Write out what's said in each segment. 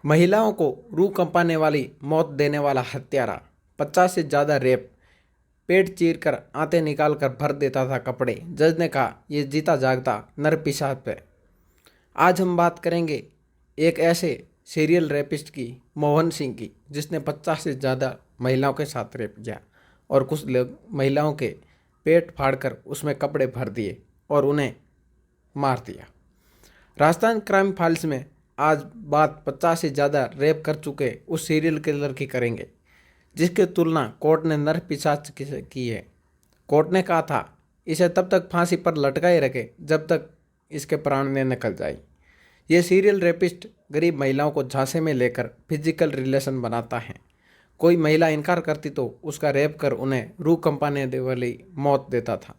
महिलाओं को रूह कंपाने वाली मौत देने वाला हत्यारा, 50 से ज़्यादा रेप, पेट चीर कर आंतें निकाल कर भर देता था कपड़े। जज ने कहा, ये जीता जागता नर पिशाच है। आज हम बात करेंगे एक ऐसे सीरियल रेपिस्ट की, मोहन सिंह की, जिसने 50 से ज़्यादा महिलाओं के साथ रेप किया और कुछ लोग महिलाओं के पेट फाड़कर उसमें कपड़े भर दिए और उन्हें मार दिया। राजस्थान क्राइम फाइल्स में आज बात 50 से ज़्यादा रेप कर चुके उस सीरियल किलर की करेंगे, जिसकी तुलना कोर्ट ने नर पिशाच से की है। कोर्ट ने कहा था इसे तब तक फांसी पर लटकाए रखे जब तक इसके प्राण न निकल जाए। ये सीरियल रेपिस्ट गरीब महिलाओं को झांसे में लेकर फिजिकल रिलेशन बनाता है। कोई महिला इनकार करती तो उसका रेप कर उन्हें रूह कंपाने वाली मौत देता था।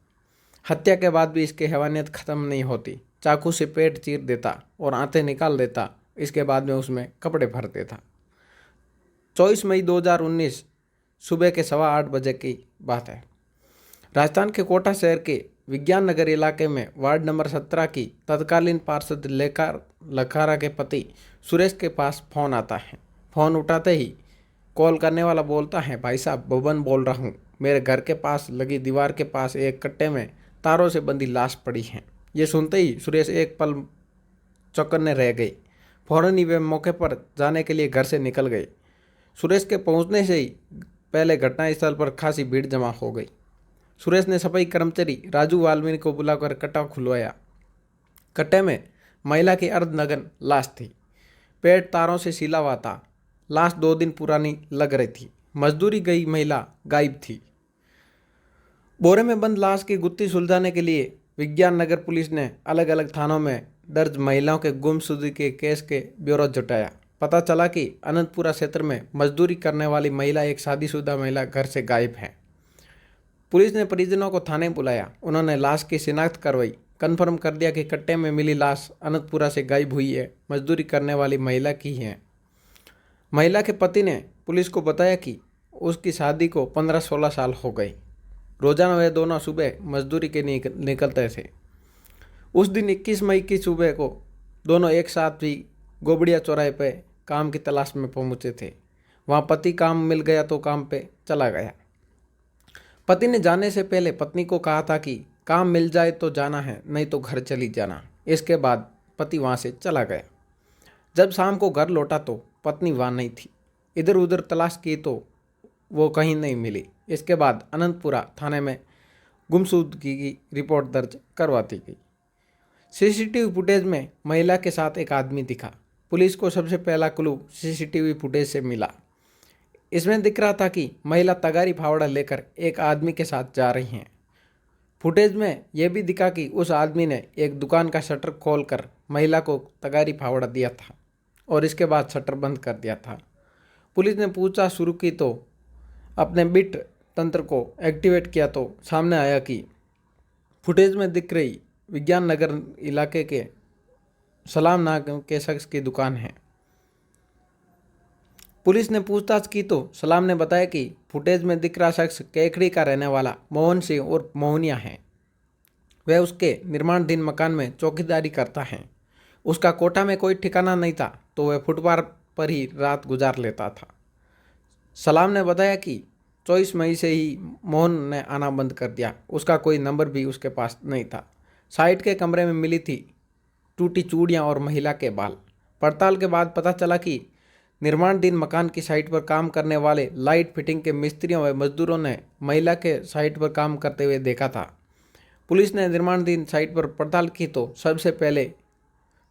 हत्या के बाद भी इसकी हैवानियत खत्म नहीं होती। चाकू से पेट चीर देता और आंतें निकाल देता। इसके बाद में उसमें कपड़े भर देता। 24 मई 2019 सुबह के 8:15 बजे की बात है। राजस्थान के कोटा शहर के विज्ञान नगर इलाके में वार्ड नंबर 17 की तत्कालीन पार्षद लखारा के पति सुरेश के पास फ़ोन आता है। फ़ोन उठाते ही कॉल करने वाला बोलता है, भाई साहब बबन बोल रहा हूँ, मेरे घर के पास लगी दीवार के पास एक कट्टे में तारों से बंधी लाश पड़ी है। ये सुनते ही सुरेश एक पल चौकन्ने रह गए। फौरन ही वे मौके पर जाने के लिए घर से निकल गए। सुरेश के पहुंचने से ही पहले घटनास्थल पर खासी भीड़ जमा हो गई। सुरेश ने सफाई कर्मचारी राजू वाल्मीकि को बुलाकर कट्टा खुलवाया। कट्टे में महिला की अर्धनग्न लाश थी। पेट तारों से सिला हुआ था। लाश 2 दिन पुरानी लग रही थी। मजदूरी गई महिला गायब थी। बोरे में बंद लाश की गुत्थी सुलझाने के लिए विज्ञान नगर पुलिस ने अलग अलग थानों में दर्ज महिलाओं के गुमशुदगी के केस के ब्यौरा जुटाया। पता चला कि अनंतपुरा क्षेत्र में मजदूरी करने वाली महिला एक शादीशुदा महिला घर से गायब है। पुलिस ने परिजनों को थाने बुलाया। उन्होंने लाश की शिनाख्त करवाई। कन्फर्म कर दिया कि कट्टे में मिली लाश अनंतपुरा से गायब हुई है, मजदूरी करने वाली महिला की है। महिला के पति ने पुलिस को बताया कि उसकी शादी को 15-16 साल हो गए। रोजाना वे दोनों सुबह मजदूरी के निकलते थे। उस दिन 21 मई की सुबह को दोनों एक साथ ही गोबड़िया चौराहे पे काम की तलाश में पहुंचे थे। वहां पति काम मिल गया तो काम पे चला गया। पति ने जाने से पहले पत्नी को कहा था कि काम मिल जाए तो जाना है, नहीं तो घर चली जाना। इसके बाद पति वहां से चला गया। जब शाम को घर लौटा तो पत्नी वहां नहीं थी। इधर उधर तलाश की तो वो कहीं नहीं मिली। इसके बाद अनंतपुरा थाने में गुमशुदगी की रिपोर्ट दर्ज करवाती गई। सीसीटीवी फुटेज में महिला के साथ एक आदमी दिखा। पुलिस को सबसे पहला क्लू सीसीटीवी फुटेज से मिला। इसमें दिख रहा था कि महिला तगारी फावड़ा लेकर एक आदमी के साथ जा रही हैं। फुटेज में यह भी दिखा कि उस आदमी ने एक दुकान का शटर खोलकर महिला को तगारी फावड़ा दिया था और इसके बाद शटर बंद कर दिया था। पुलिस ने पूछताछ शुरू की तो अपने बिट तंत्र को एक्टिवेट किया तो सामने आया कि फुटेज में दिख रही विज्ञान नगर इलाके के सलाम नाम के शख्स की दुकान है। पुलिस ने पूछताछ की तो सलाम ने बताया कि फुटेज में दिख रहा शख्स केकड़ी का रहने वाला मोहन सिंह और मोहनिया है। वह उसके निर्माणाधीन मकान में चौकीदारी करता है। उसका कोटा में कोई ठिकाना नहीं था तो वह फुटपाथ पर ही रात गुजार लेता था। सलाम ने बताया कि 24 मई से ही मोहन ने आना बंद कर दिया। उसका कोई नंबर भी उसके पास नहीं था। साइड के कमरे में मिली थी टूटी चूड़ियाँ और महिला के बाल। पड़ताल के बाद पता चला कि निर्माणाधीन मकान की साइट पर काम करने वाले लाइट फिटिंग के मिस्त्रियों व मजदूरों ने महिला के साइट पर काम करते हुए देखा था। पुलिस ने निर्माणाधीन साइट पर पड़ताल की तो सबसे पहले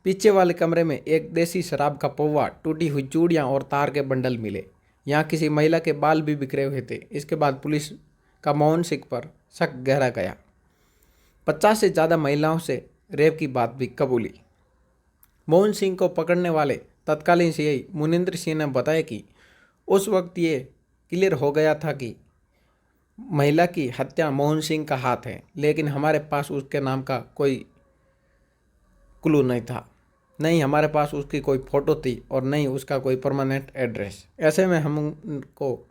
पीछे वाले कमरे में एक देसी शराब का पौवा, टूटी हुई चूड़ियाँ और तार के बंडल मिले। यहाँ किसी महिला के बाल भी बिखरे हुए थे। इसके बाद पुलिस का मोहन सिंह पर शक गहरा गया। 50 से ज़्यादा महिलाओं से रेप की बात भी कबूली। मोहन सिंह को पकड़ने वाले तत्कालीन सीआई मुनिंद्र सिंह ने बताया कि उस वक्त ये क्लियर हो गया था कि महिला की हत्या मोहन सिंह का हाथ है, लेकिन हमारे पास उसके नाम का कोई क्लू नहीं था, नहीं हमारे पास उसकी कोई फ़ोटो थी और नहीं उसका कोई परमानेंट एड्रेस। ऐसे में हम उनको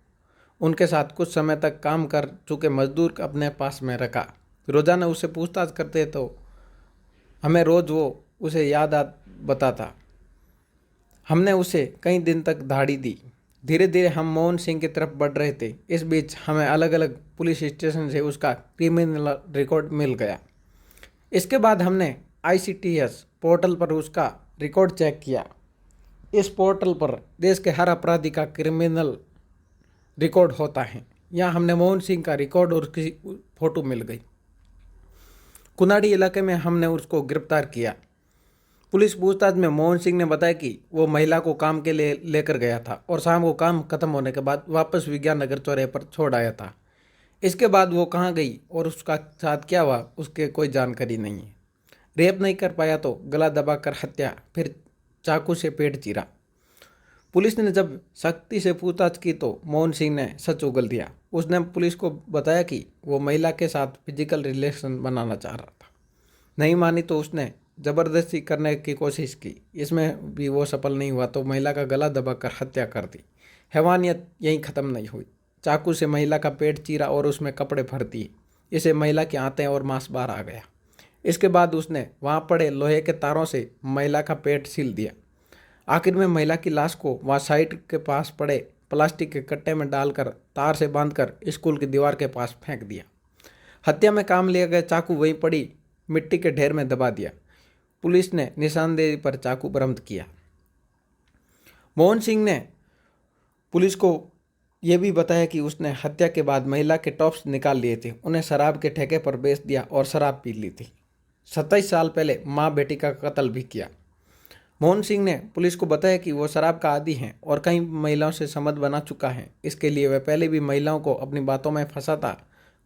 उनके साथ कुछ समय तक काम कर चुके मजदूर अपने पास में रखा। रोज़ाना उससे पूछताछ करते तो हमें रोज़ वो उसे याद बताता। हमने उसे कई दिन तक दाढ़ी दी। धीरे धीरे हम मोहन सिंह की तरफ बढ़ रहे थे। इस बीच हमें अलग अलग पुलिस स्टेशन से उसका क्रिमिनल रिकॉर्ड मिल गया। इसके बाद हमने ICTS पोर्टल पर उसका रिकॉर्ड चेक किया। इस पोर्टल पर देश के हर अपराधी का क्रिमिनल रिकॉर्ड होता है। यहाँ हमने मोहन सिंह का रिकॉर्ड और उसकी फ़ोटो मिल गई। कुनाडी इलाके में हमने उसको गिरफ्तार किया। पुलिस पूछताछ में मोहन सिंह ने बताया कि वो महिला को काम के लिए लेकर गया था और शाम को काम खत्म होने के बाद वापस विज्ञान नगर चौराहे पर छोड़ आया था। इसके बाद वो कहाँ गई और उसका साथ क्या हुआ उसके कोई जानकारी नहीं है। रेप नहीं कर पाया तो गला दबाकर हत्या, फिर चाकू से पेट चीरा। पुलिस ने जब सख्ती से पूछताछ की तो मोहन सिंह ने सच उगल दिया। उसने पुलिस को बताया कि वो महिला के साथ फिजिकल रिलेशन बनाना चाह रहा था। नहीं मानी तो उसने ज़बरदस्ती करने की कोशिश की। इसमें भी वो सफल नहीं हुआ तो महिला का गला दबाकर हत्या कर दी। हैवानियत यहीं ख़त्म नहीं हुई। चाकू से महिला का पेट चीरा और उसमें कपड़े भर दिए। इसे महिला की आंतें और मांस बाहर आ गया। इसके बाद उसने वहाँ पड़े लोहे के तारों से महिला का पेट सील दिया। आखिर में महिला की लाश को वहाँ साइड के पास पड़े प्लास्टिक के कट्टे में डालकर तार से बांधकर स्कूल की दीवार के पास फेंक दिया। हत्या में काम लिया गया चाकू वहीं पड़ी मिट्टी के ढेर में दबा दिया। पुलिस ने निशानदेही पर चाकू बरामद किया। मोहन सिंह ने पुलिस को यह भी बताया कि उसने हत्या के बाद महिला के टॉप्स निकाल लिए थे, उन्हें शराब के ठेके पर बेच दिया और शराब पी ली थी। 27 साल पहले माँ बेटी का कत्ल भी किया। मोहन सिंह ने पुलिस को बताया कि वो शराब का आदी हैं और कई महिलाओं से संबंध बना चुका है। इसके लिए वह पहले भी महिलाओं को अपनी बातों में फंसाता।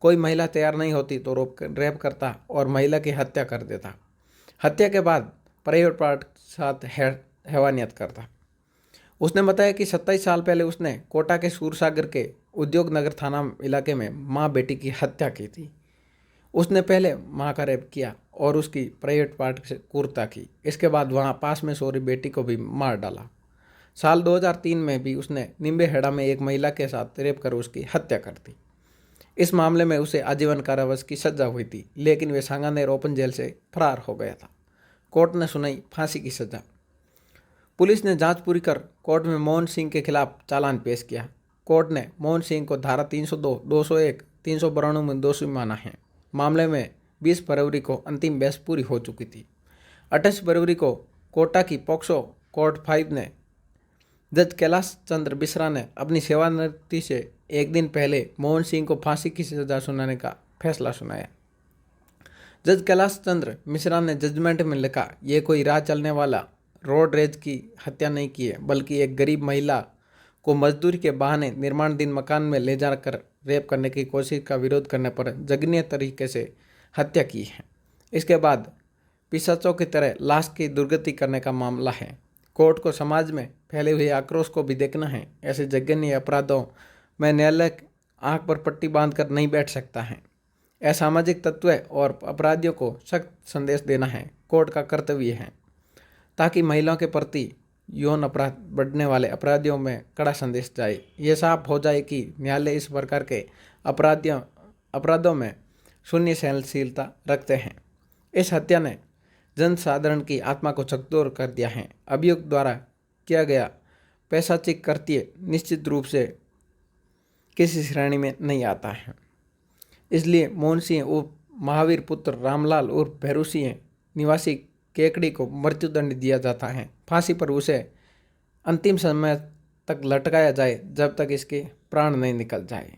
कोई महिला तैयार नहीं होती तो रेप करता और महिला की हत्या कर देता। हत्या के बाद प्राइवेट पार्ट साथ हैवानियत करता। उसने बताया कि 27 साल पहले उसने कोटा के सूरसागर के उद्योग नगर थाना इलाके में माँ बेटी की हत्या की थी। उसने पहले माँ का रेप किया और उसकी प्राइवेट पार्ट से कुर्ता की। इसके बाद वहाँ पास में सो रही बेटी को भी मार डाला। साल 2003 में भी उसने निम्बेहेड़ा में एक महिला के साथ रेप कर उसकी हत्या कर दी। इस मामले में उसे आजीवन कारावास की सजा हुई थी, लेकिन वे सांगानेर ओपन जेल से फरार हो गया था। कोर्ट ने सुनाई फांसी की सजा। पुलिस ने जांच पूरी कर कोर्ट में मोहन सिंह के खिलाफ चालान पेश किया। कोर्ट ने मोहन सिंह को धारा 302, 201, 392 में दोषी माना है। मामले में 20 फरवरी को अंतिम बहस पूरी हो चुकी थी। 28 फरवरी को कोटा की पॉक्सो कोर्ट 5 ने जज कैलाश चंद्र मिश्रा ने अपनी सेवानिवृत्ति से एक दिन पहले मोहन सिंह को फांसी की सजा सुनाने का फैसला सुनाया। जज कैलाश चंद्र मिश्रा ने जजमेंट में लिखा, ये कोई राह चलने वाला रोड रेज की हत्या नहीं की है, बल्कि एक गरीब महिला को मजदूरी के बहाने निर्माणाधीन मकान में ले जाकर रेप करने की कोशिश का विरोध करने पर जघन्य तरीके से हत्या की है। इसके बाद पिशाचों की तरह लाश की दुर्गति करने का मामला है। कोर्ट को समाज में फैले हुए आक्रोश को भी देखना है। ऐसे जघन्य अपराधों में न्यायालय आंख पर पट्टी बांधकर नहीं बैठ सकता है। असामाजिक तत्व और अपराधियों को सख्त संदेश देना है कोर्ट का कर्तव्य है, ताकि महिलाओं के प्रति यौन अपराध बढ़ने वाले अपराधियों में कड़ा संदेश जाए। ये साफ हो जाए कि न्यायालय इस प्रकार के अपराधों में शून्य सहनशीलता रखते हैं। इस हत्या ने जनसाधारण की आत्मा को झकझोर कर दिया है। अभियुक्त द्वारा किया गया पैशाचिक कृत्य निश्चित रूप से किसी श्रेणी में नहीं आता है। इसलिए मोहन सिंह उर्फ महावीर पुत्र रामलाल उर्फ भैरू सिंह निवासी केकड़ी को मृत्युदंड दिया जाता है। फांसी पर उसे अंतिम समय तक लटकाया जाए जब तक इसके प्राण नहीं निकल जाए।